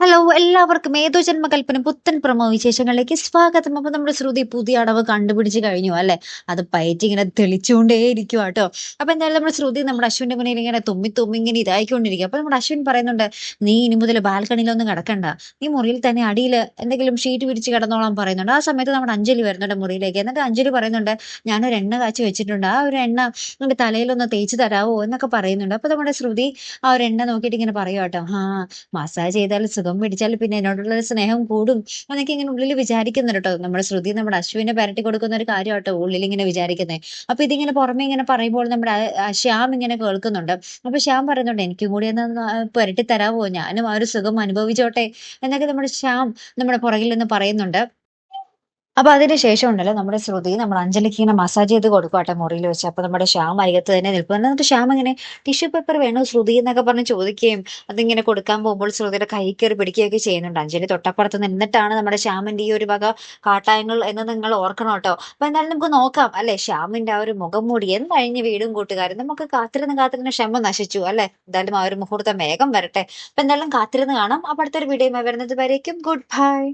Hello എല്ലാവർക്കും ഏതോ ജന്മകൽപ്പന പുത്തൻ പ്രമോ വിശേഷങ്ങളിലേക്ക് സ്വാഗതം. അപ്പൊ നമ്മുടെ ശ്രുതി പുതിയ അടവ് കണ്ടുപിടിച്ച് കഴിഞ്ഞു അല്ലെ. അത് പയറ്റി ഇങ്ങനെ തെളിച്ചുകൊണ്ടേ ഇരിക്കുക കേട്ടോ. അപ്പൊ എന്തായാലും നമ്മുടെ ശ്രുതി നമ്മുടെ അശ്വിന്റെ മുന്നിൽ ഇങ്ങനെ തുമ്മി തുമ്മി ഇങ്ങനെ ഇതായിക്കൊണ്ടിരിക്കുക. അപ്പൊ നമ്മുടെ അശ്വിൻ പറയുന്നുണ്ട്, നീ ഇനി മുതൽ ബാൽക്കണിയിലൊന്നും കിടക്കണ്ട, നീ മുറിയിൽ തന്നെ അടിയിൽ എന്തെങ്കിലും ഷീറ്റ് വിരിച്ച് കിടന്നോളാൻ പറയുന്നുണ്ട്. ആ സമയത്ത് നമ്മുടെ അഞ്ജലി വരുന്നുണ്ട് മുറിയിലേക്ക്. എന്നിട്ട് അഞ്ജലി പറയുന്നുണ്ട്, ഞാനൊരു എണ്ണ കാച്ചി വെച്ചിട്ടുണ്ട്, ആ ഒരു എണ്ണ നിന്റെ തലയിലൊന്ന് തേച്ച് തരാവോ എന്നൊക്കെ പറയുന്നുണ്ട്. അപ്പൊ നമ്മുടെ ശ്രുതി ആ ഒരു എണ്ണ നോക്കിയിട്ട് ഇങ്ങനെ പറയുക കേട്ടോ, മസാജ് ചെയ്താൽ സുഖം പിടിച്ചാൽ പിന്നെ എന്നോടുള്ള സ്നേഹം കൂടും എന്നൊക്കെ ഇങ്ങനെ ഉള്ളിൽ വിചാരിക്കുന്നുണ്ട് കേട്ടോ. നമ്മുടെ ശ്രുതി നമ്മുടെ അശ്വിനെ പരട്ടി കൊടുക്കുന്ന ഒരു കാര്യം കേട്ടോ ഉള്ളിൽ ഇങ്ങനെ വിചാരിക്കുന്നത്. അപ്പൊ ഇതിങ്ങനെ പുറമെ ഇങ്ങനെ പറയുമ്പോൾ നമ്മുടെ ശ്യാം ഇങ്ങനെ കേൾക്കുന്നുണ്ട്. അപ്പൊ ശ്യാം പറയുന്നുണ്ട്, എനിക്കും കൂടി ഒന്ന് പുരട്ടി തരാവോ, ഞാനും ആ ഒരു സുഖം അനുഭവിച്ചോട്ടെ എന്നൊക്കെ നമ്മുടെ ശ്യാം നമ്മുടെ പുറകിൽ നിന്ന് പറയുന്നുണ്ട്. അപ്പൊ അതിന് ശേഷം ഉണ്ടല്ലോ നമ്മുടെ ശ്രുതി നമ്മുടെ അഞ്ജലിക്ക് ഇങ്ങനെ മസാജ് ചെയ്ത് കൊടുക്കുവാട്ടെ മുറിയിൽ വെച്ച്. അപ്പൊ നമ്മുടെ ശ്യാം അരികത്ത് തന്നെ നിൽക്കും. എന്നിട്ട് ശ്യാം ഇങ്ങനെ ടിഷ്യൂ പേപ്പർ വേണോ ശ്രുതി എന്നൊക്കെ പറഞ്ഞ് ചോദിക്കുകയും അതിങ്ങനെ കൊടുക്കാൻ പോകുമ്പോൾ ശ്രുതിയുടെ കൈ കയറി പിടിക്കുകയൊക്കെ ചെയ്യുന്നുണ്ട്. അഞ്ജലി തൊട്ടപ്പുറത്ത് നിന്നിട്ടാണ് നമ്മുടെ ശ്യാമിന്റെ ഈ ഒരു വക കാട്ടായങ്ങൾ എന്ന് നിങ്ങൾ ഓർക്കണം കേട്ടോ. അപ്പൊ എന്തായാലും നമുക്ക് നോക്കാം അല്ലെ, ശ്യാമിന്റെ ആ ഒരു മുഖം മൂടി കഴിഞ്ഞ് വീടും കൂട്ടുകാരും നമുക്ക് കാത്തിരുന്ന് ക്ഷമ നശിച്ചു അല്ലെ. എന്തായാലും ആ ഒരു മുഹൂർത്തം വേഗം വരട്ടെ. അപ്പൊ എന്തായാലും കാത്തിരുന്ന് കാണാം. അപ്പൊ അടുത്തൊരു വീഡിയോ വരുന്നത് വരേക്കും ഗുഡ് ബൈ.